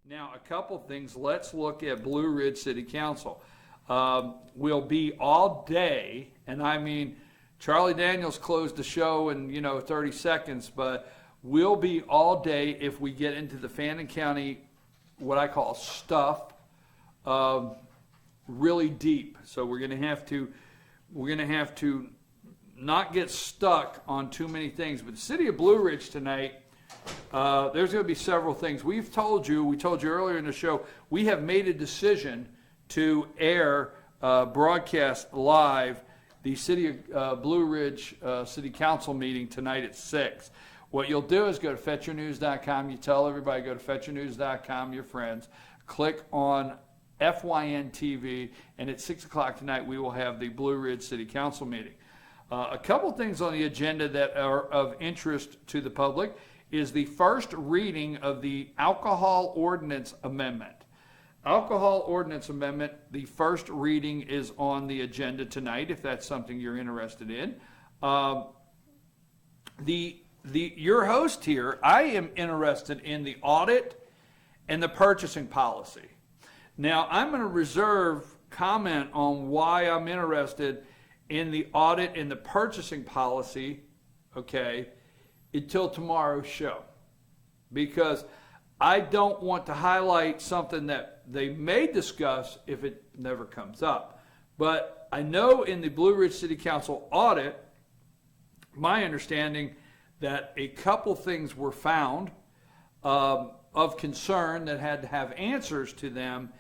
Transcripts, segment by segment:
Now, a couple things. Let's look at Blue Ridge City Council. We'll be all day, and I mean, Charlie Daniels closed the show in 30 seconds, but we'll be all day if we get into the Fannin County, what I call stuff, really deep. So we're gonna have to not get stuck on too many things. But the city of Blue Ridge tonight, there's going to be several things. We told you earlier in the show, we have made a decision to air, broadcast live the city of Blue Ridge City Council meeting tonight at 6. What you'll do is go to fetchyournews.com. You tell everybody, go to fetchyournews.com, your friends. Click on FYN TV, and at 6 o'clock tonight, we will have the Blue Ridge City Council meeting. A couple things on the agenda that are of interest to the public is the first reading of the Alcohol Ordinance Amendment. Alcohol Ordinance Amendment, the first reading is on the agenda tonight, if that's something you're interested in. Your host here, I am interested in the audit and the purchasing policy. Now, I'm going to reserve comment on why I'm interested in the audit and the purchasing policy, okay, until tomorrow's show. Because I don't want to highlight something that they may discuss if it never comes up. But I know in the Blue Ridge City Council audit, my understanding that a couple things were found of concern that had to have answers to them,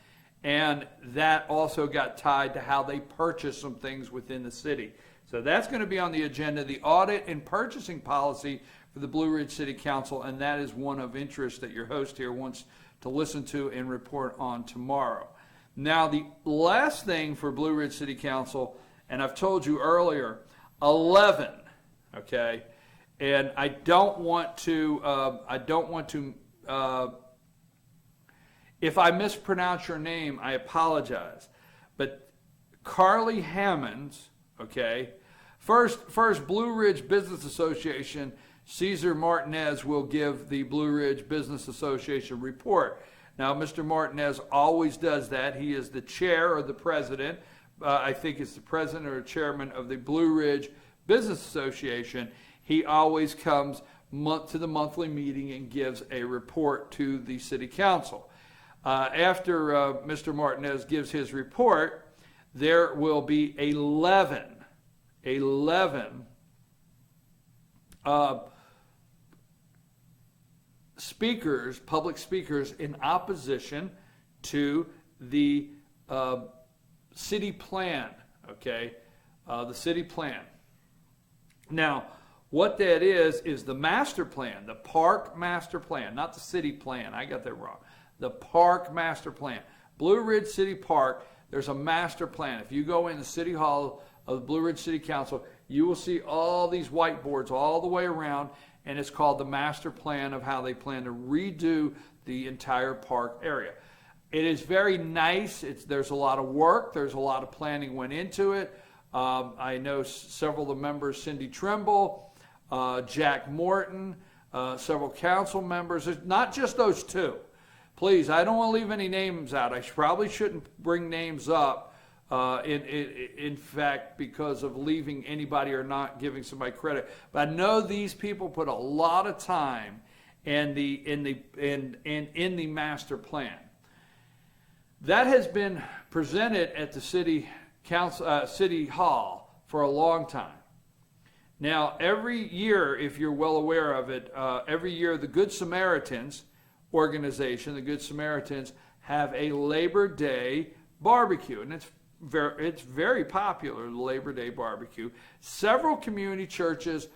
and that also got tied to how they purchased some things within the city. So that's going to be on the agenda, the audit and purchasing policy for the Blue Ridge City Council, and that is one of interest that your host here wants to listen to and report on tomorrow. Now, the last thing for Blue Ridge City Council, and I've told you earlier, 11, okay? And I don't want to, if I mispronounce your name, I apologize. But Carly Hammonds, okay? First, Blue Ridge Business Association, Cesar Martinez will give the Blue Ridge Business Association report. Now, Mr. Martinez always does that. He is the chair or the president. I think it's the president or chairman of the Blue Ridge Business Association. He always comes to the monthly meeting and gives a report to the city council. After Mr. Martinez gives his report, there will be 11 speakers, public speakers in opposition to the city plan, okay? The city plan. Now, what that is the master plan, the park master plan, not the city plan. I got that wrong. The park master plan. Blue Ridge City Park, there's a master plan. If you go in the City Hall of the Blue Ridge City Council, you will see all these whiteboards all the way around, and it's called the master plan of how they plan to redo the entire park area. It is very nice. There's a lot of work. There's a lot of planning went into it. I know several of the members, Cindy Trimble, Jack Morton, several council members. It's not just those two. Please, I don't want to leave any names out. I probably shouldn't bring names up, in fact, because of leaving anybody or not giving somebody credit. But I know these people put a lot of time in the master plan. That has been presented at the city council, city hall for a long time. Now, every year, if you're well aware of it, every year the Good Samaritans organization, the Good Samaritans, have a Labor Day barbecue, and it's very popular, the Labor Day barbecue. Several community churches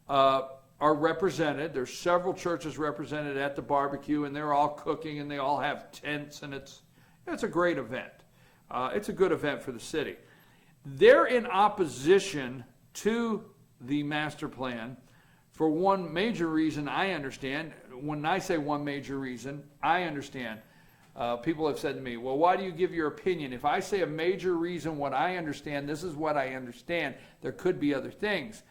are represented. There's several churches represented at the barbecue, and they're all cooking, and they all have tents, and it's a great event. It's a good event for the city. They're in opposition to the master plan for one major reason I understand. When I say one major reason, I understand. People have said to me, well, why do you give your opinion? If I say a major reason what I understand, this is what I understand. There could be other things.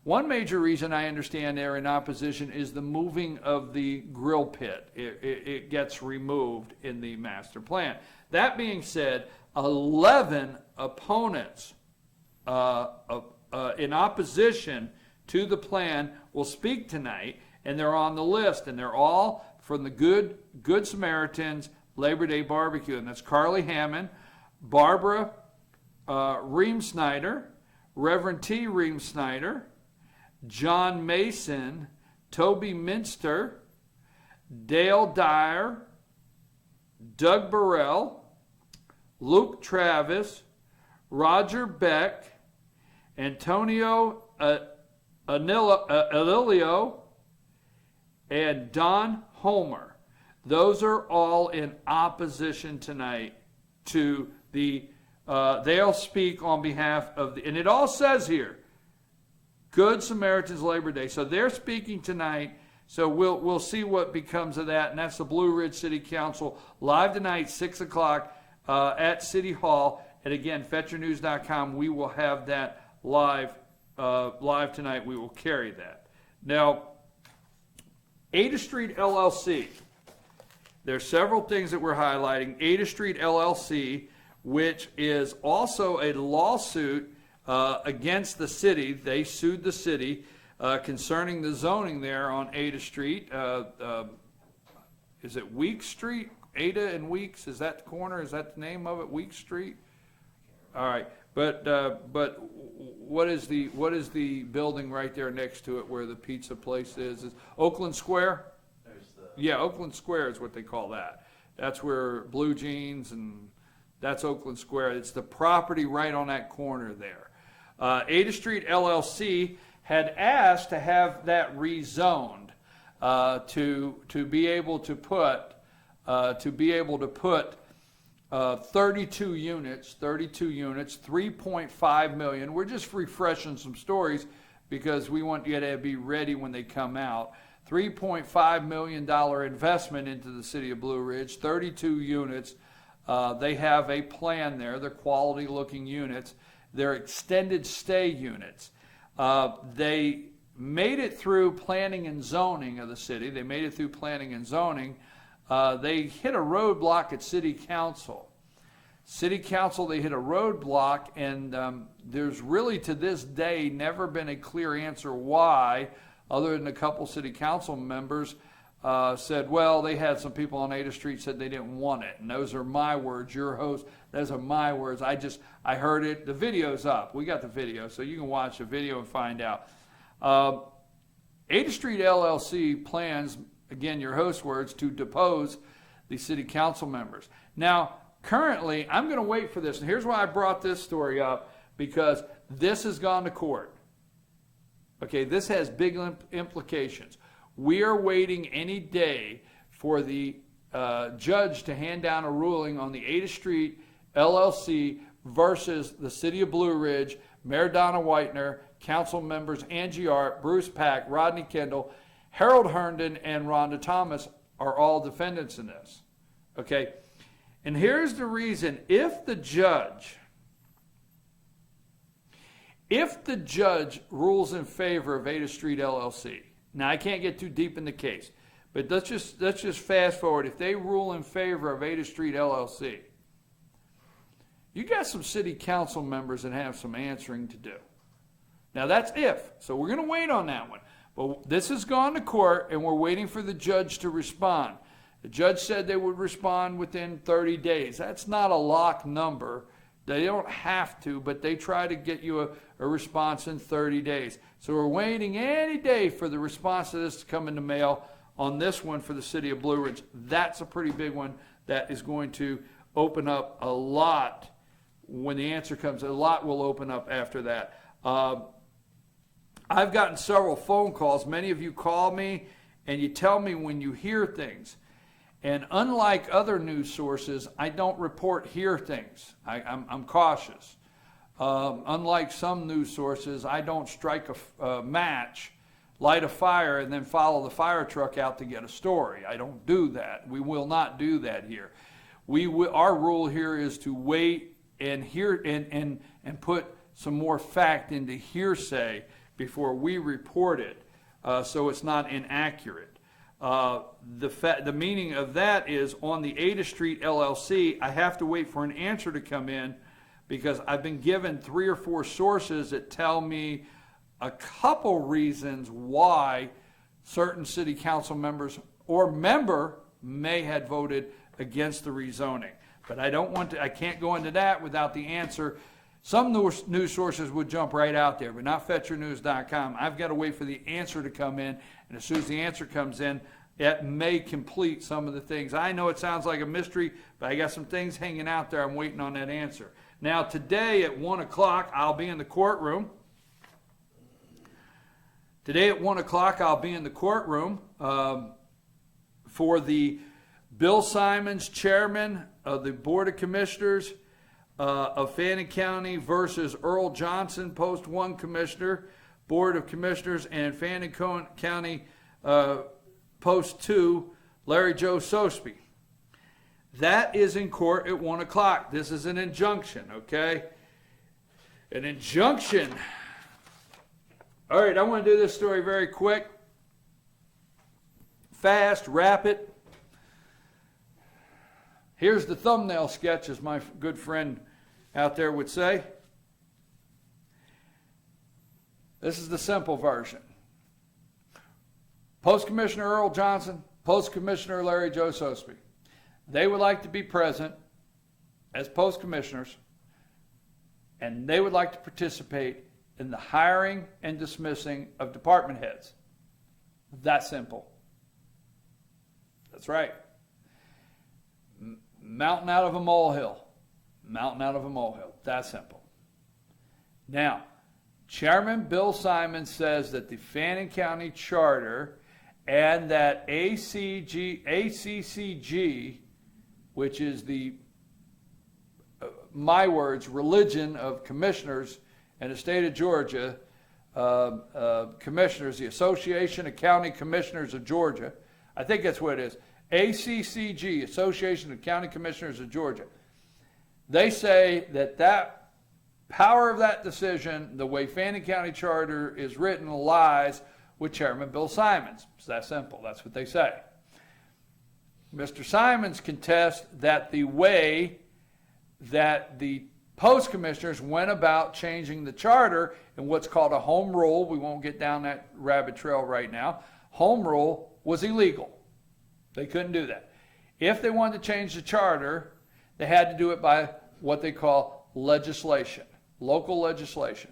One major reason I understand they're in opposition is the moving of the grill pit. It gets removed in the master plan. That being said, 11 opponents in opposition to the plan will speak tonight, and they're on the list, and they're all from the Good Samaritans Labor Day Barbecue, and that's Carly Hammond, Barbara Ream-Snyder, Reverend T. Ream-Snyder, John Mason, Toby Minster, Dale Dyer, Doug Burrell, Luke Travis, Roger Beck, Antonio Alilio, and Don Homer. Those are all in opposition tonight to the, they'll speak on behalf of the, and it all says here, Good Samaritans Labor Day. So they're speaking tonight. So we'll see what becomes of that. And that's the Blue Ridge City Council live tonight, 6 o'clock at City Hall. And again, FetcherNews.com. We will have that live tonight. We will carry that. Now, Ada Street LLC. There's several things that we're highlighting. Ada Street LLC, which is also a lawsuit against the city. They sued the city concerning the zoning there on Ada Street. Is it Weeks Street? Ada and Weeks, is that the corner? Is that the name of it? Weeks Street? All right, but what is the building right there next to it where the pizza place is? Is Oakland Square? Yeah, Oakland Square is what they call that. That's where Blue Jeans, and that's Oakland Square. It's the property right on that corner there. Ada Street LLC had asked to have that rezoned to be able to put 32 units, 3.5 million. We're just refreshing some stories because we want you to be ready when they come out. $3.5 million investment into the city of Blue Ridge, 32 units. They have a plan there. They're quality looking units. They're extended stay units. They made it through planning and zoning of the city. They made it through planning and zoning. They hit a roadblock at City Council. City Council, they hit a roadblock, and there's really to this day never been a clear answer why, other than a couple City Council members said, well, they had some people on Ada Street said they didn't want it. And those are my words, your host, those are my words. I heard it. The video's up. We got the video, so you can watch the video and find out. Ada Street LLC plans, again, your host words, to depose the City Council members. Now, currently, I'm going to wait for this. And here's why I brought this story up, because this has gone to court. Okay, this has big implications. We are waiting any day for the judge to hand down a ruling on the Ada Street LLC versus the City of Blue Ridge, Mayor Donna Whitener, council members Angie Art, Bruce Pack, Rodney Kendall, Harold Herndon, and Rhonda Thomas are all defendants in this. Okay, and here's the reason. If the judge rules in favor of Ada Street LLC, now I can't get too deep in the case, but let's just fast forward. If they rule in favor of Ada Street LLC, you got some city council members that have some answering to do. Now that's if, so we're going to wait on that one. But this has gone to court, and we're waiting for the judge to respond. The judge said they would respond within 30 days. That's not a lock number. They don't have to, but they try to get you a response in 30 days. So we're waiting any day for the response to this to come in the mail on this one for the City of Blue Ridge. That's a pretty big one that is going to open up a lot. When the answer comes, a lot will open up after that. I've gotten several phone calls. Many of you call me and you tell me when you hear things. And unlike other news sources, I don't report hear things. I'm cautious. Unlike some news sources, I don't strike a match, light a fire, and then follow the fire truck out to get a story. I don't do that. We will not do that here. Our rule here is to wait and hear and put some more fact into hearsay before we report it, so it's not inaccurate. The meaning of that is on the Ada Street LLC, I have to wait for an answer to come in because I've been given 3 or 4 sources that tell me a couple reasons why certain city council members or member may have voted against the rezoning. But I can't go into that without the answer. Some news sources would jump right out there, but not FetcherNews.com. I've got to wait for the answer to come in, and as soon as the answer comes in, it may complete some of the things. I know it sounds like a mystery, but I got some things hanging out there. I'm waiting on that answer. Now, today at 1 o'clock, I'll be in the courtroom. Today at 1 o'clock, I'll be in the courtroom for the Bill Simons, chairman of the Board of Commissioners of Fannin County versus Earl Johnson, Post 1 Commissioner, Board of Commissioners, and Fannin County Post 2, Larry Joe Sosby. That is in court at 1 o'clock. This is an injunction, okay? An injunction. All right, I want to do this story very quick, fast, rapid. Here's the thumbnail sketch, as my good friend out there would say. This is the simple version. Post Commissioner Earl Johnson, Post Commissioner Larry Joe Sosby. They would like to be present as Post Commissioners, and they would like to participate in the hiring and dismissing of department heads. That simple. That's right. Mountain out of a molehill. Mountain out of a molehill. That simple. Now, Chairman Bill Simons says that the Fannin County Charter and that ACCG, which is the, my words, religion of commissioners in the state of Georgia, commissioners, the Association of County Commissioners of Georgia, I think that's what it is, ACCG, Association of County Commissioners of Georgia. They say that that power of that decision, the way Fannin County Charter is written, lies with Chairman Bill Simons. It's that simple. That's what they say. Mr. Simons contests that the way that the Post Commissioners went about changing the charter in what's called a home rule, we won't get down that rabbit trail right now, home rule was illegal. They couldn't do that. If they wanted to change the charter, they had to do it by what they call legislation, local legislation,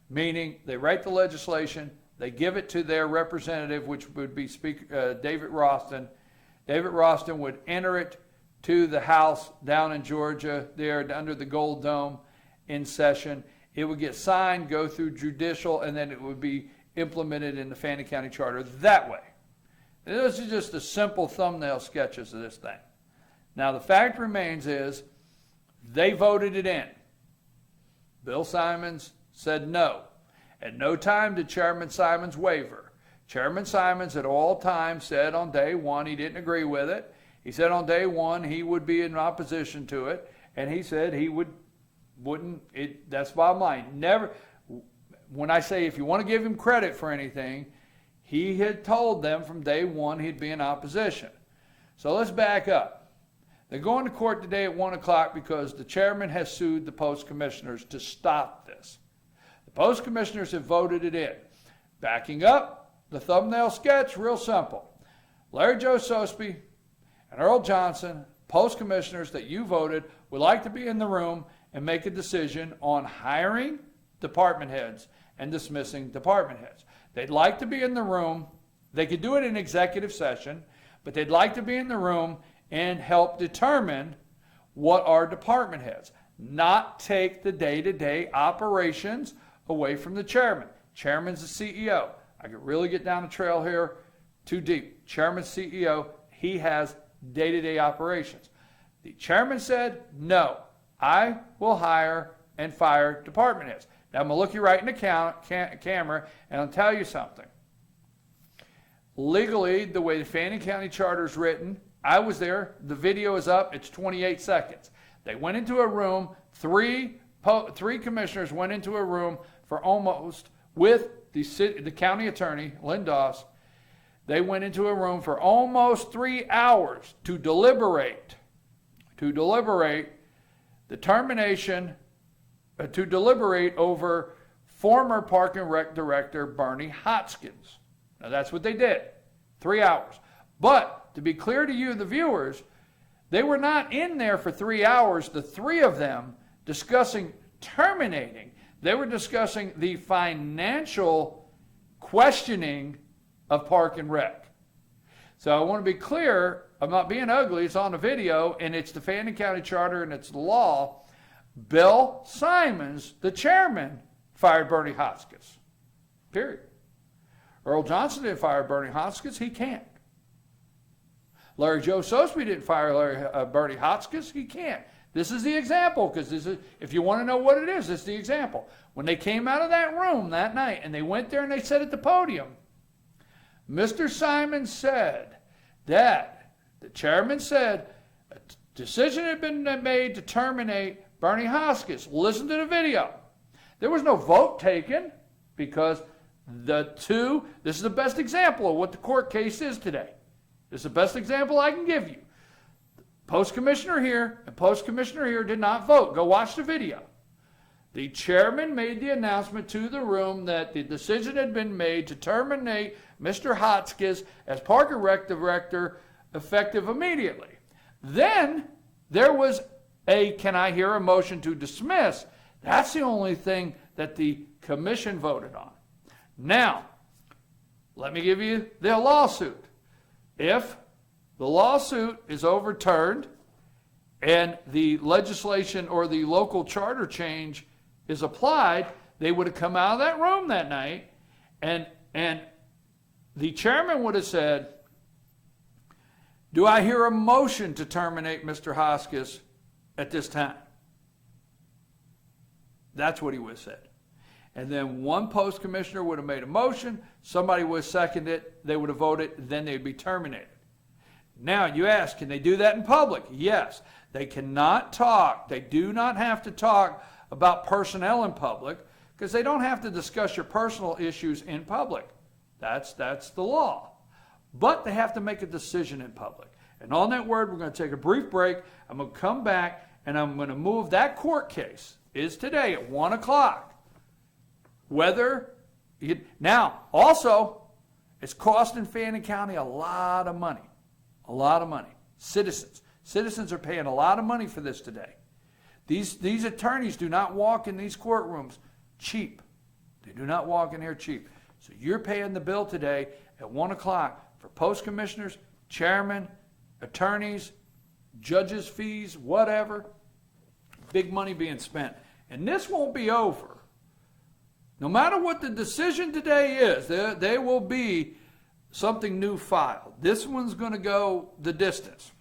meaning they write the legislation, they give it to their representative, which would be Speaker David Ralston. David Ralston would enter it to the House down in Georgia, there under the Gold Dome in session. It would get signed, go through judicial, and then it would be implemented in the Fannin County Charter that way. And those are just the simple thumbnail sketches of this thing. Now, the fact remains is they voted it in. Bill Simons said no. At no time did Chairman Simons waver. Chairman Simons at all times said on day one he didn't agree with it. He said on day one he would be in opposition to it, and he said he wouldn't. That's bottom line. Never. When I say if you want to give him credit for anything, he had told them from day one he'd be in opposition. So let's back up. They're going to court today at 1 o'clock because the chairman has sued the Post Commissioners to stop this. The Post Commissioners have voted it in. Backing up, the thumbnail sketch, real simple. Larry Joe Sosby and Earl Johnson, Post Commissioners that you voted, would like to be in the room and make a decision on hiring department heads and dismissing department heads. They'd like to be in the room. They could do it in executive session, but they'd like to be in the room and help determine what are department heads, not take the day-to-day operations away from the chairman. Chairman's the CEO. I could really get down the trail here too deep. Chairman's CEO, he has day-to-day operations. The chairman said, no, I will hire and fire department heads. Now, I'm going to look you right in the camera, and I'll tell you something. Legally, the way the Fannin County Charter is written, I was there. The video is up. It's 28 seconds. They went into a room. Three commissioners went into a room for almost with the county attorney, Lynn Doss, they went into a room for almost 3 hours to deliberate the termination, to deliberate over former Park and Rec Director Bernie Hotchkiss. Now that's what they did, 3 hours. But to be clear to you, the viewers, they were not in there for 3 hours, the three of them, discussing terminating. They were discussing the financial questioning of Park and Rec. So I want to be clear, I'm not being ugly, it's on the video, and it's the Fannin County Charter and it's the law. Bill Simons, the chairman, fired Bernie Hotchkiss. Period. Earl Johnson didn't fire Bernie Hotchkiss, he can't. Larry Joe Sosby didn't fire Bernie Hotchkiss, he can't. This is the example, because this is, if you want to know what it is, this is the example. When they came out of that room that night and they went there and they said at the podium, Mr. Simons said that the chairman said a decision had been made to terminate Bernie Hotchkiss. Listen to the video. There was no vote taken because this is the best example of what the court case is today. This is the best example I can give you. Post-commissioner here and post-commissioner here did not vote. Go watch the video. The chairman made the announcement to the room that the decision had been made to terminate Mr. Hotchkiss as Park and Rec Director effective immediately. Then there was can I hear a motion to dismiss? That's the only thing that the commission voted on. Now, let me give you the lawsuit. If the lawsuit is overturned and the legislation or the local charter change is applied, they would have come out of that room that night and the chairman would have said, do I hear a motion to terminate Mr. Hotchkiss at this time? That's what he would have said. And then one post commissioner would have made a motion, somebody would have seconded it, they would have voted, then they'd be terminated. Now you ask, can they do that in public? Yes. They cannot talk. They do not have to talk about personnel in public because they don't have to discuss your personal issues in public. That's the law. But they have to make a decision in public. And on that word, we're going to take a brief break. I'm going to come back and I'm going to move that court case is today at 1 o'clock. Now, also, it's costing Fannin County a lot of money. A lot of money. Citizens are paying a lot of money for this today. These attorneys do not walk in these courtrooms cheap. They do not walk in here cheap. So you're paying the bill today at 1 o'clock for post commissioners, chairmen, attorneys, judges' fees, whatever. Big money being spent. And this won't be over. No matter what the decision today is, there will be something new filed. This one's going to go the distance.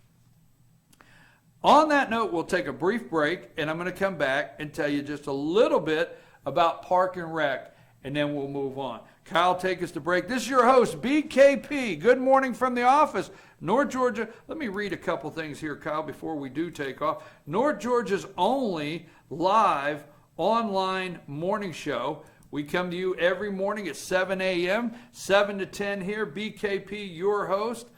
On that note, we'll take a brief break, and I'm going to come back and tell you just a little bit about Park and Rec, and then we'll move on. Kyle, take us to break. This is your host, BKP. Good morning from the office, North Georgia. Let me read a couple things here, Kyle, before we do take off. North Georgia's only live online morning show. We come to you every morning at 7 a.m., 7 to 10 here. BKP, your host.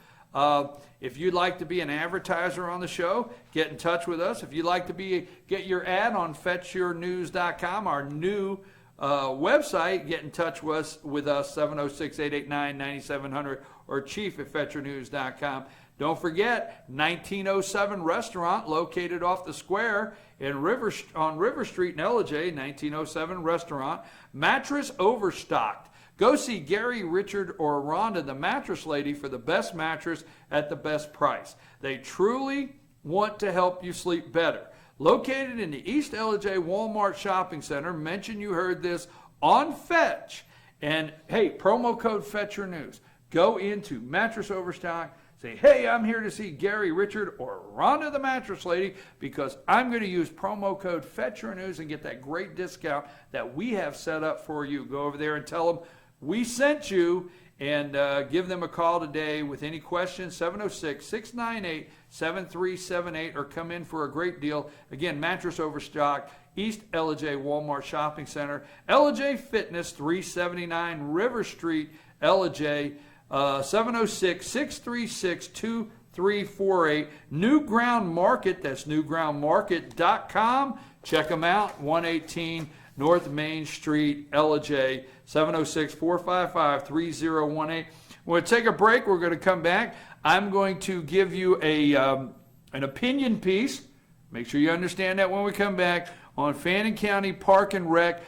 If you'd like to be an advertiser on the show, get in touch with us. If you'd like to get your ad on fetchyournews.com, our new website, get in touch with us 706-889-9700 or chief at fetchyournews.com. Don't forget, 1907 Restaurant, located off the square on River Street in LJ, 1907 Restaurant. Mattress Overstocked. Go see Gary, Richard, or Rhonda, the mattress lady, for the best mattress at the best price. They truly want to help you sleep better. Located in the East LJ Walmart Shopping Center. Mention you heard this on Fetch. And, hey, promo code FetchYourNews. Go into Mattress Overstocked. Say, hey, I'm here to see Gary, Richard, or Rhonda the mattress lady because I'm going to use promo code FetchYourNews and get that great discount that we have set up for you. Go over there and tell them we sent you and give them a call today with any questions, 706-698-7378, or come in for a great deal. Again, Mattress Overstock, East LJ Walmart Shopping Center. LJ Fitness, 379 River Street, LJ, 706-636-2348. New Ground Market, that's newgroundmarket.com. Check them out, 118 North Main Street, LJ, 706-455-3018. We're going to take a break. We're going to come back. I'm going to give you an opinion piece. Make sure you understand that when we come back on Fannin County Park and Rec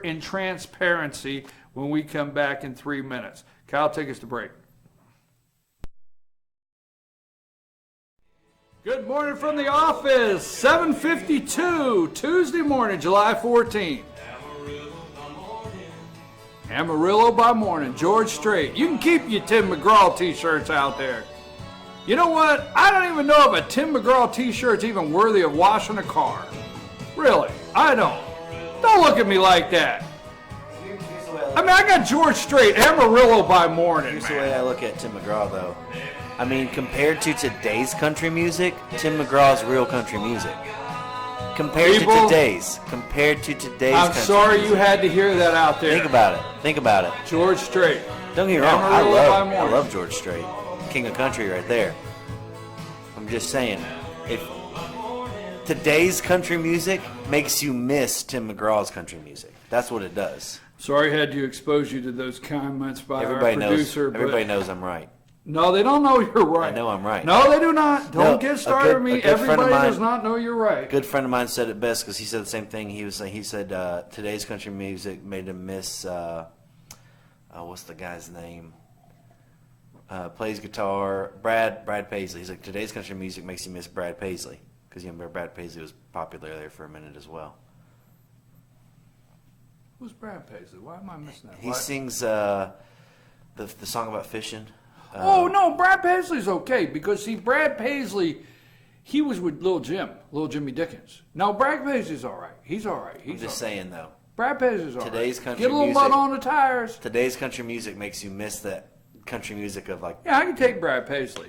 and transparency when we come back in 3 minutes. Kyle, take us to break. Good morning from the office, 7:52, Tuesday morning, July 14th. Amarillo by morning, George Strait. You can keep your Tim McGraw t-shirts out there. You know what? I don't even know if a Tim McGraw t-shirt's even worthy of washing a car. Really, I don't. Don't look at me like that. I mean, I got George Strait, Amarillo by morning. Here's the way I look at Tim McGraw, though. I mean, compared to today's country music, Tim McGraw's real country music. Compared to today's I'm sorry you had to hear that out there. Think about it. George Strait. Don't get me wrong, I love George Strait. King of country right there. I'm just saying, if today's country music makes you miss Tim McGraw's country music, that's what it does. Sorry I had to expose you to those comments by our producer. Everybody knows I'm right. No, they don't know you're right. I know I'm right. No, they do not. Don't get started with me. Everybody does not know you're right. A good friend of mine said it best because he said the same thing. He said today's country music made him miss, what's the guy's name? Plays guitar, Brad Paisley. He's like, today's country music makes you miss Brad Paisley. Because you remember Brad Paisley was popular there for a minute as well. Who's Brad Paisley? Why am I missing that? He sings the song about fishing. Oh, no, Brad Paisley's okay. Because, see, Brad Paisley, he was with Little Jimmy Dickens. No, Brad Paisley's all right. He's all right. I'm just saying, though. Brad Paisley's all today's right. Country Get a little music, mud on the tires. Today's country music makes you miss that country music of like... Yeah, I can take Brad Paisley.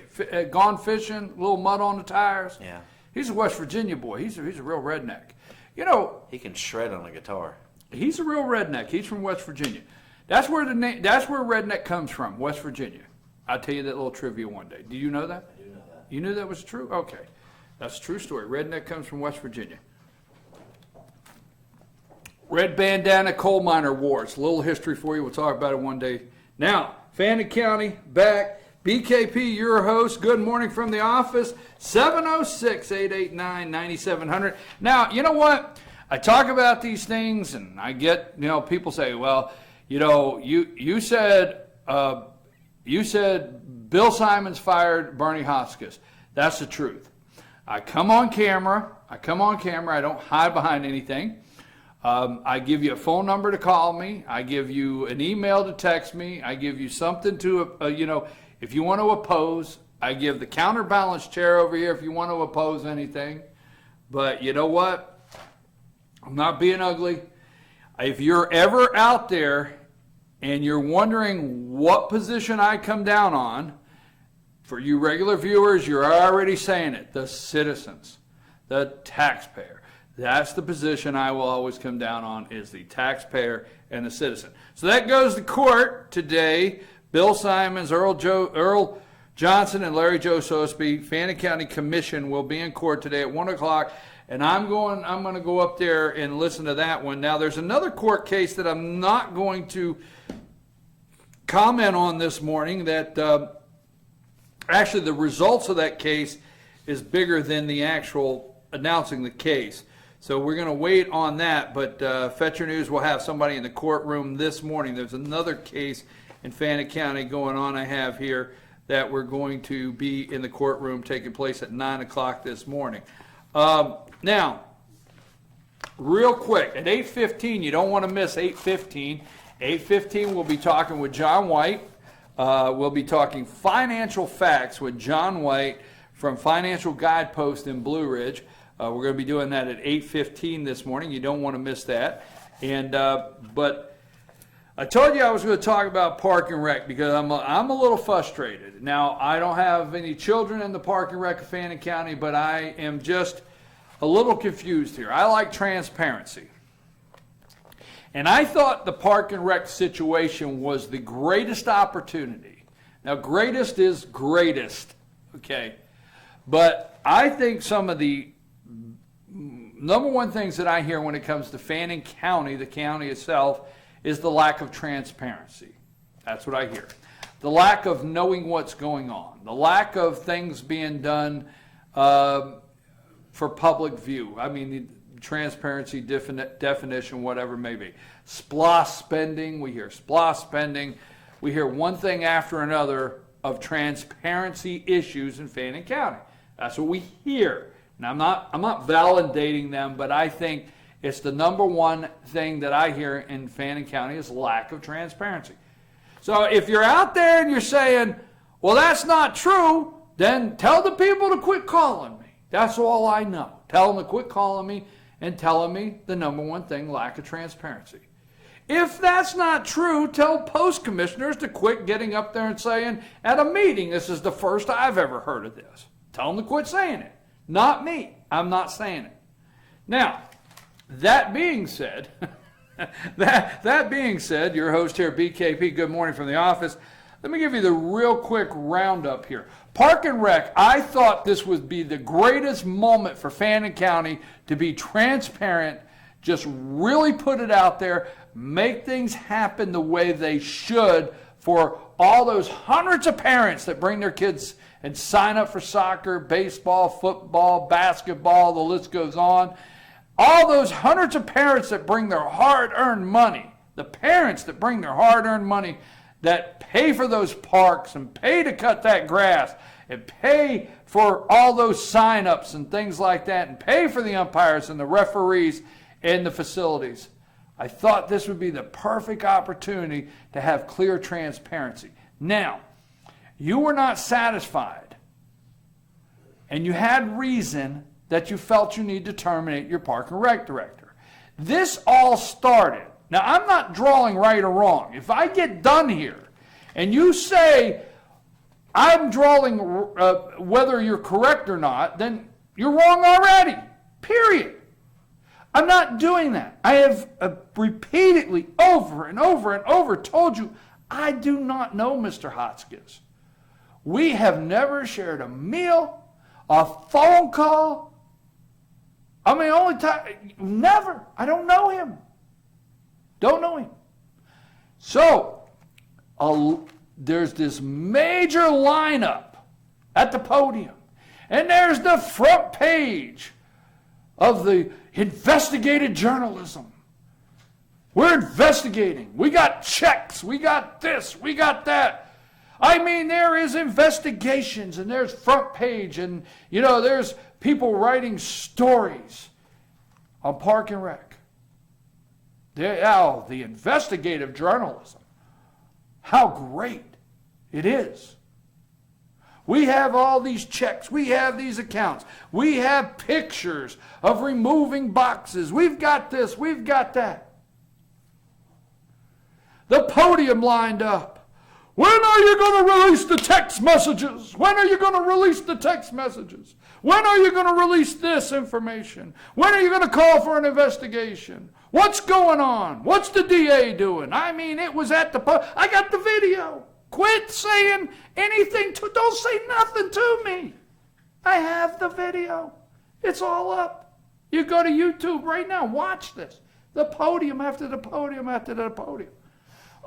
Gone fishing, a little mud on the tires. Yeah. He's a West Virginia boy. He's a real redneck. You know... He can shred on a guitar. He's a real redneck. He's from West Virginia. That's where redneck comes from, West Virginia. I'll tell you that little trivia one day. Do you know that? I do know that. You knew that was true? Okay. That's a true story. Redneck comes from West Virginia. Red Bandana Coal Miner Wars. A little history for you. We'll talk about it one day. Now, Fannin County, back. BKP, your host. Good morning from the office. 706-889-9700. Now, you know what? I talk about these things, and I get, people say, well, you said Bill Simons fired Bernie Hotchkiss. That's the truth. I come on camera. I don't hide behind anything. I give you a phone number to call me. I give you an email to text me. I give you something to, if you want to oppose. I give the counterbalance chair over here if you want to oppose anything. But you know what? I'm not being ugly. If you're ever out there and you're wondering what position I come down on, for you regular viewers, you're already saying it. The citizens, the taxpayer. That's the position I will always come down on, is the taxpayer and the citizen. So that goes to court today. Bill Simons, Earl Johnson, and Larry Joe Sosby, Fannin County Commission will be in court today at 1 o'clock. And I'm going to go up there and listen to that one. Now, there's another court case that I'm not going to comment on this morning that actually the results of that case is bigger than the actual announcing the case. So we're going to wait on that. But Fetcher News will have somebody in the courtroom this morning. There's another case in Fannin County going on I have here that we're going to be in the courtroom taking place at 9 o'clock this morning. Now, real quick, at 8:15, you don't want to miss 8:15. 8:15, we'll be talking with John White. We'll be talking financial facts with John White from Financial Guidepost in Blue Ridge. We're going to be doing that at 8:15 this morning. You don't want to miss that. And but I told you I was going to talk about Park and Rec because I'm a little frustrated. Now, I don't have any children in the Park and Rec of Fannin County, but I am just a little confused here. I like transparency. And I thought the Park and Rec situation was the greatest opportunity. Now, greatest is greatest, okay? But I think some of the number one things that I hear when it comes to Fannin County, the county itself, is the lack of transparency. That's what I hear. The lack of knowing what's going on. The lack of things being done for public view. I mean, the transparency definition, whatever it may be. SPLOST spending, we hear SPLOST spending. We hear one thing after another of transparency issues in Fannin County. That's what we hear. Now, I'm not validating them, but I think it's the number one thing that I hear in Fannin County is lack of transparency. So if you're out there and you're saying, well, that's not true, then tell the people to quit calling me. That's all I know. Tell them to quit calling me and telling me the number one thing, lack of transparency. If that's not true, tell post commissioners to quit getting up there and saying, at a meeting, this is the first I've ever heard of this. Tell them to quit saying it. Not me. I'm not saying it. Now, that being said, that being said, your host here, BKP, good morning from the office. Let me give you the real quick roundup here. Park and Rec, I thought this would be the greatest moment for Fannin County to be transparent, just really put it out there, make things happen the way they should for all those hundreds of parents that bring their kids and sign up for soccer, baseball, football, basketball, the list goes on. All those hundreds of parents that bring their hard-earned money, the parents that bring their hard-earned money, that pay for those parks and pay to cut that grass and pay for all those sign-ups and things like that and pay for the umpires and the referees and the facilities. I thought this would be the perfect opportunity to have clear transparency. Now, you were not satisfied and you had reason that you felt you need to terminate your Park and Rec director. This all started. Now, I'm not drawing right or wrong. If I get done here and you say I'm drawing whether you're correct or not, then you're wrong already, period. I'm not doing that. I have repeatedly, over and over and over, told you, I do not know Mr. Hotchkiss. We have never shared a meal, a phone call. I mean, only time, never. I don't know him. Don't know him. So, there's this major lineup at the podium. And there's the front page of the investigative journalism. We're investigating. We got checks. We got this. We got that. I mean, there is investigations and there's front page and, you know, there's people writing stories on Park and Rec. The investigative journalism. How great it is. We have all these checks. We have these accounts. We have pictures of removing boxes. We've got this. We've got that. The podium lined up. When are you going to release the text messages? When are you going to release the text messages? When are you going to release this information? When are you going to call for an investigation? What's going on? What's the DA doing? I mean, it was at the I got the video. Quit saying anything. Don't say nothing to me. I have the video. It's all up. You go to YouTube right now. Watch this. The podium after the podium after the podium.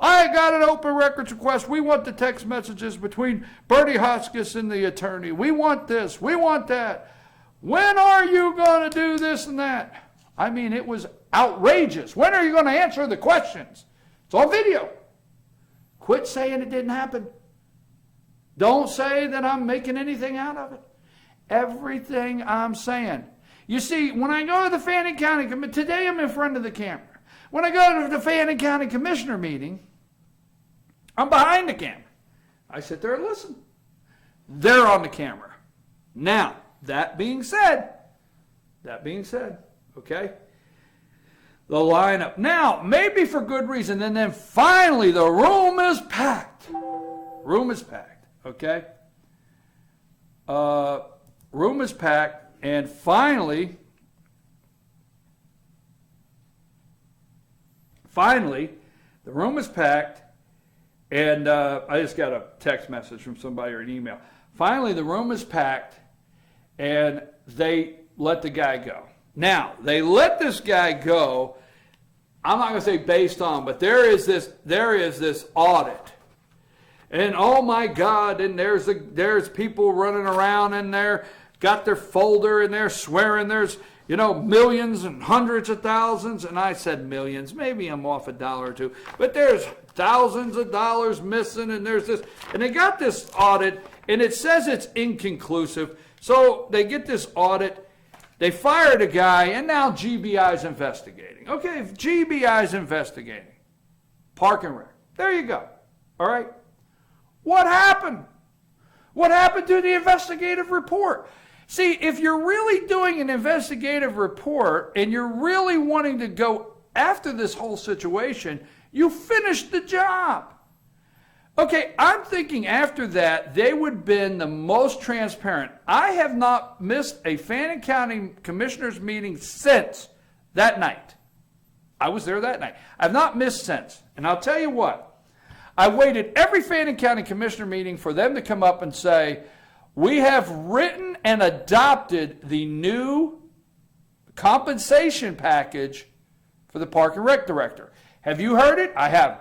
I got an open records request. We want the text messages between Bertie Hotchkiss and the attorney. We want this. We want that. When are you going to do this and that? I mean, it was outrageous. When are you going to answer the questions? It's on video. Quit saying it didn't happen. Don't say that I'm making anything out of it. Everything I'm saying. You see, when I go to the Fannin County, today I'm in front of the camera. When I go to the Fannin County Commissioner meeting, I'm behind the camera. I sit there and listen. They're on the camera. Now, that being said, okay, the lineup. Now, maybe for good reason, and then finally the room is packed. Room is packed, okay? Room is packed, and finally Finally, the room is packed, and I just got a text message from somebody or an email. Finally, the room is packed, and they let the guy go. Now, they let this guy go, I'm not going to say based on, but there is this audit. And oh my God, and there's people running around in there, got their folder, and they're swearing there's, millions and hundreds of thousands. And I said millions, maybe I'm off $1 or $2, but there's thousands of dollars missing, and there's this, and they got this audit, and it says it's inconclusive. So they get this audit, they fired a guy, and now GBI is investigating. Okay, if GBI is investigating, Park and Rec, there you go. All right. What happened? What happened to the investigative report? See, if you're really doing an investigative report and you're really wanting to go after this whole situation, you finished the job. Okay, I'm thinking after that, they would have been the most transparent. I have not missed a Fannin County Commissioners meeting since that night. I was there that night. I've not missed since. And I'll tell you what. I waited every Fannin County Commissioner meeting for them to come up and say, we have written and adopted the new compensation package for the Park and Rec Director. Have you heard it? I haven't.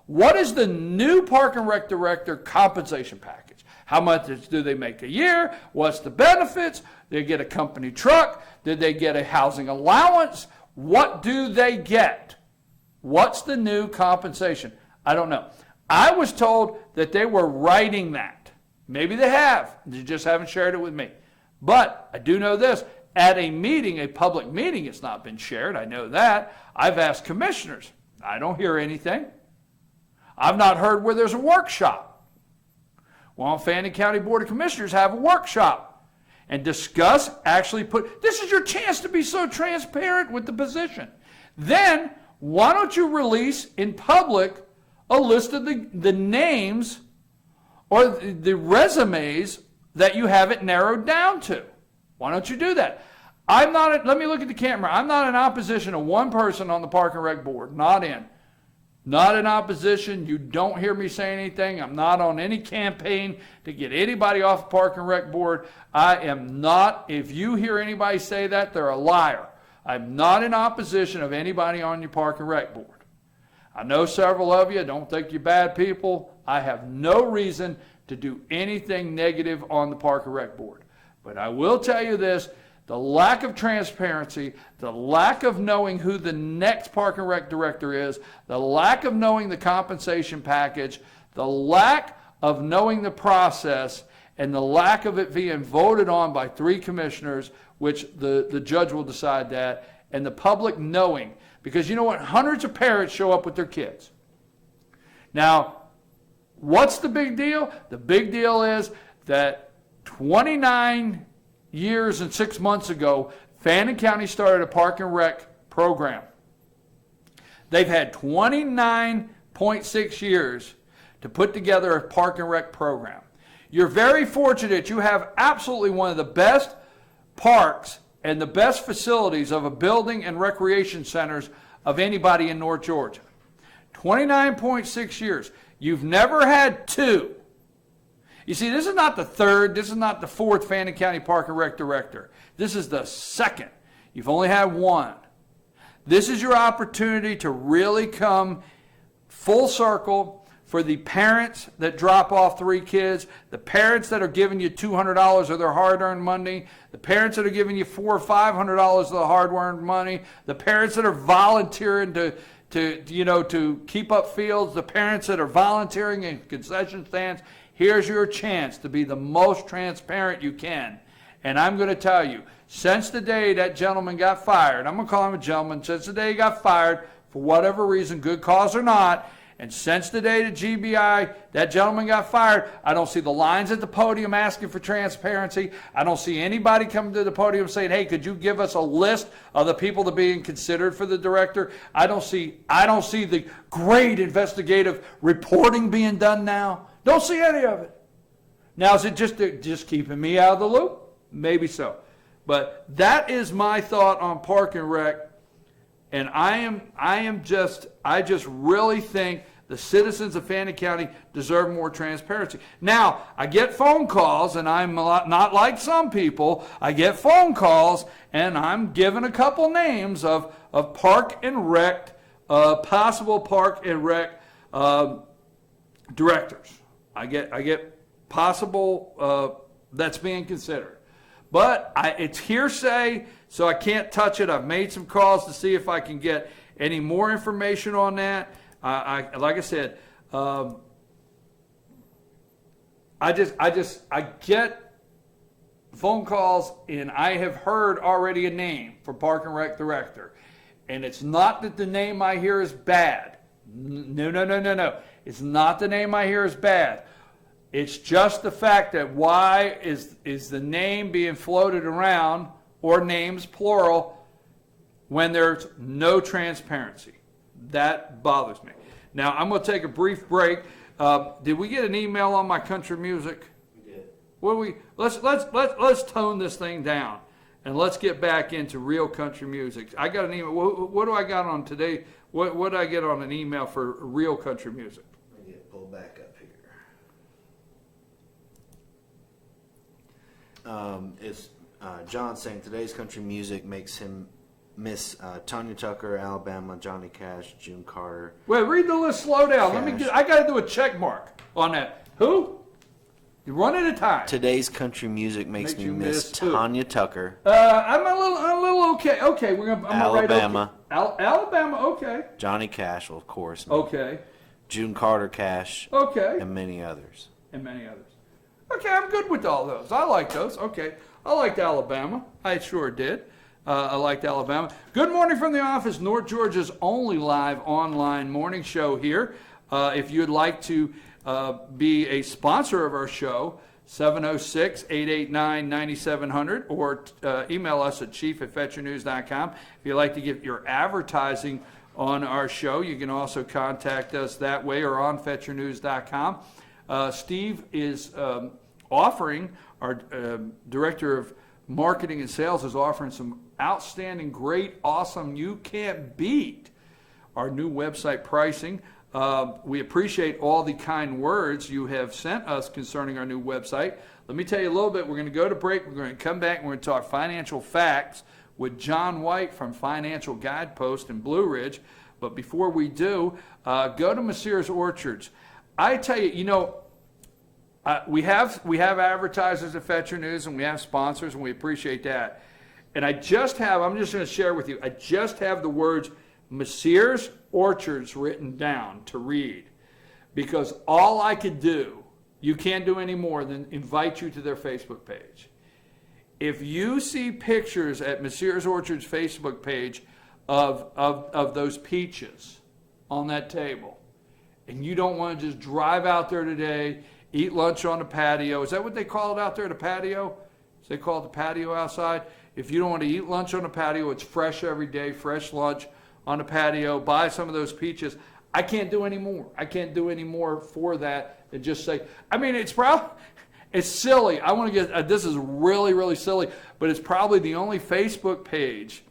What is the new Park and Rec Director compensation package? How much do they make a year? What's the benefits? Did they get a company truck? Did they get a housing allowance? What do they get? What's the new compensation? I don't know. I was told that they were writing that. Maybe they have. They just haven't shared it with me. But I do know this. At a meeting, a public meeting, it's not been shared. I know that. I've asked commissioners. I don't hear anything. I've not heard where there's a workshop. Well, Fannin County Board of Commissioners have a workshop and discuss, actually put, this is your chance to be so transparent with the position. Then, why don't you release in public a list of the names or the resumes that you have it narrowed down to? Why don't you do that? Let me look at the camera. I'm not in opposition to one person on the Park and Rec Board. Not in. Not in opposition. You don't hear me say anything. I'm not on any campaign to get anybody off the Park and Rec Board. I am not. If you hear anybody say that, they're a liar. I'm not in opposition of anybody on your Park and Rec Board. I know several of you. Don't think you're bad people. I have no reason to do anything negative on the Park and Rec Board. But I will tell you this, the lack of transparency, the lack of knowing who the next Park and Rec Director is, the lack of knowing the compensation package, the lack of knowing the process, and the lack of it being voted on by 3 commissioners, which the judge will decide that, and the public knowing. Because you know what? Hundreds of parents show up with their kids. Now, what's the big deal? The big deal is that 29 years and 6 months ago, Fannin County started a Park and Rec program. They've had 29.6 years to put together a Park and Rec program. You're very fortunate. You have absolutely one of the best parks and the best facilities of a building and recreation centers of anybody in North Georgia. 29.6 years. You've never had 2. You see, this is not the 3rd, this is not the 4th Fannin County Park and Rec Director. This is the 2nd. You've only had 1. This is your opportunity to really come full circle for the parents that drop off 3 kids, the parents that are giving you $200 of their hard-earned money, the parents that are giving you $400 or $500 of the hard-earned money, the parents that are volunteering to keep up fields, the parents that are volunteering in concession stands. Here's your chance to be the most transparent you can. And I'm going to tell you, since the day that gentleman got fired, I'm going to call him a gentleman, since the day he got fired, for whatever reason, good cause or not, and since the day that GBI, that gentleman got fired, I don't see the lines at the podium asking for transparency. I don't see anybody coming to the podium saying, hey, could you give us a list of the people that are being considered for the director? I don't see the great investigative reporting being done now. Don't see any of it. Now, is it just keeping me out of the loop? Maybe so. But that is my thought on Park and Rec. And I just really think the citizens of Fannin County deserve more transparency. Now, I get phone calls, and I'm not like some people. I get phone calls, and I'm given a couple names of park and rec, possible park and rec directors. I get possible that's being considered. But it's hearsay, so I can't touch it. I've made some calls to see if I can get any more information on that. Like I said, I get phone calls, and I have heard already a name for Park and Rec director, and it's not that the name I hear is bad. No. It's not the name I hear is bad. It's just the fact that why is the name being floated around, or names plural, when there's no transparency. That bothers me. Now, I'm going to take a brief break. Did we get an email on my country music? We did. Let's tone this thing down, and let's get back into real country music. I got an email. What do I got on today? What did I get on an email for real country music? Let me get pulled back up here. It's John saying today's country music makes him miss Tanya Tucker, Alabama, Johnny Cash, June Carter. Wait, read the list. Slow down. Cash. I got to do a check mark on that. Who? You one at a time. Today's country music makes me miss who? Tanya Tucker. I'm a little okay. Okay, I'm Alabama. Alabama. Okay. Johnny Cash, well, of course. Okay. June Carter Cash. Okay. And many others. Okay, I'm good with all those. I like those. Okay. I liked Alabama. I sure did. I liked Alabama. Good morning from the office. North Georgia's only live online morning show here. If you'd like to be a sponsor of our show, 706-889-9700, or email us at chief@fetchernews.com. If you'd like to get your advertising on our show, you can also contact us that way or on fetchernews.com. Steve is offering, our director of marketing and sales is offering some outstanding, great, awesome, you can't beat our new website pricing. We appreciate all the kind words you have sent us concerning our new website. Let me tell you a little bit. We're going to go to break. We're going to come back and we're going to talk financial facts with John White from Financial Guidepost in Blue Ridge. But before we do, go to Messrs. Orchards. I tell you, we have advertisers at Fetcher News, and we have sponsors, and we appreciate that. And I'm just going to share with you, I just have the words Messrs. Orchards written down to read, because all I could do, you can't do any more than invite you to their Facebook page. If you see pictures at Messrs. Orchards' Facebook page of those peaches on that table, and you don't want to just drive out there today, eat lunch on the patio. Is that what they call it out there, the patio? They call it the patio outside. If you don't want to eat lunch on the patio, it's fresh every day, fresh lunch on the patio. Buy some of those peaches. I can't do any more. I can't do any more for that than just say, it's silly. I want to get, this is really, really silly, but it's probably the only Facebook page,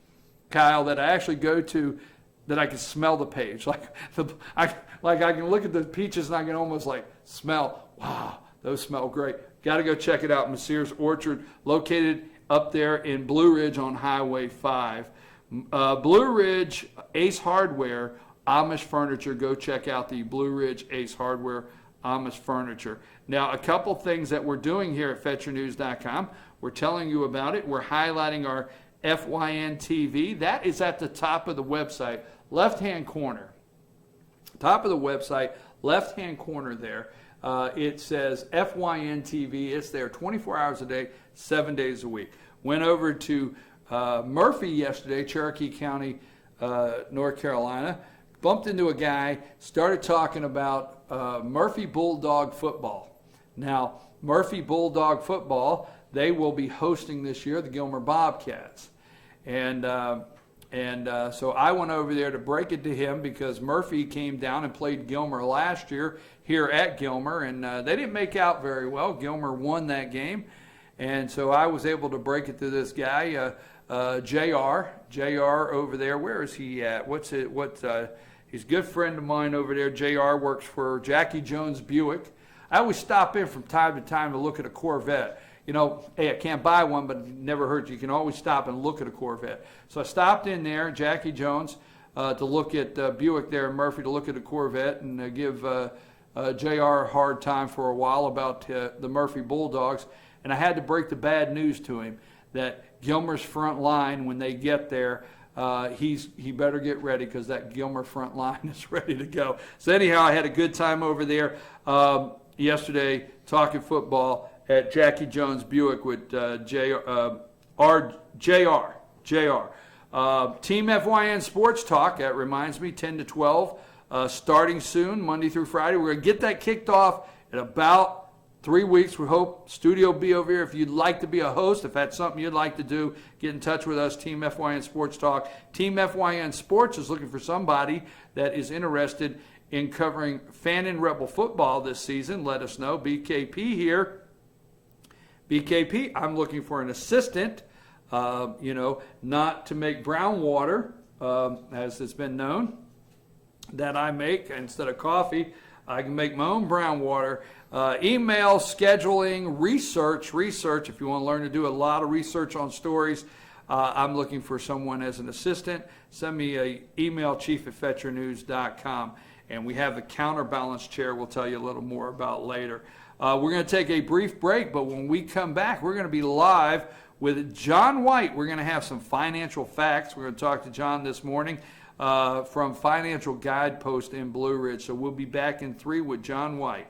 Kyle, that I actually go to that I can smell the page. I can look at the peaches and I can almost smell, wow, those smell great. Got to go check it out. Messrs. Orchard, located up there in Blue Ridge on Highway 5. Blue Ridge Ace Hardware, Amish Furniture. Go check out the Blue Ridge Ace Hardware Amish Furniture. Now, a couple things that we're doing here at FetcherNews.com. We're telling you about it. We're highlighting our FYN TV. That is at the top of the website, left-hand corner. Top of the website, left-hand corner there. It says FYN TV. It's there 24 hours a day, 7 days a week. Went over to Murphy yesterday, Cherokee County, North Carolina. Bumped into a guy, started talking about Murphy Bulldog football. Now, Murphy Bulldog football, they will be hosting this year the Gilmer Bobcats. And so I went over there to break it to him because Murphy came down and played Gilmer last year here at Gilmer, and they didn't make out very well. Gilmer won that game. And so I was able to break it to this guy. JR over there. Where is he at? He's a good friend of mine over there. JR works for Jackie Jones Buick. I always stop in from time to time to look at a Corvette. You know, hey, I can't buy one, but it never hurts. You can always stop and look at a Corvette. So I stopped in there, Jackie Jones, to look at Buick there in Murphy, to look at a Corvette and give JR a hard time for a while about the Murphy Bulldogs. And I had to break the bad news to him that Gilmer's front line, when they get there, he better get ready, because that Gilmer front line is ready to go. So anyhow, I had a good time over there yesterday talking football at Jackie Jones Buick with JR. Team FYN Sports Talk, that reminds me, 10 to 12, starting soon, Monday through Friday. We're going to get that kicked off in about 3 weeks. We hope studio will be over here. If you'd like to be a host, if that's something you'd like to do, get in touch with us, Team FYN Sports Talk. Team FYN Sports is looking for somebody that is interested in covering Fannin Rebel football this season. Let us know. BKP here. BKP, I'm looking for an assistant, not to make brown water, as it's been known, that I make instead of coffee. I can make my own brown water. Email, scheduling, research. If you want to learn to do a lot of research on stories, I'm looking for someone as an assistant. Send me an email, chief@fetchernews.com. And we have the counterbalance chair we'll tell you a little more about later. We're going to take a brief break, but when we come back, we're going to be live with John White. We're going to have some financial facts. We're going to talk to John this morning from Financial Guidepost in Blue Ridge. So we'll be back in 3 with John White.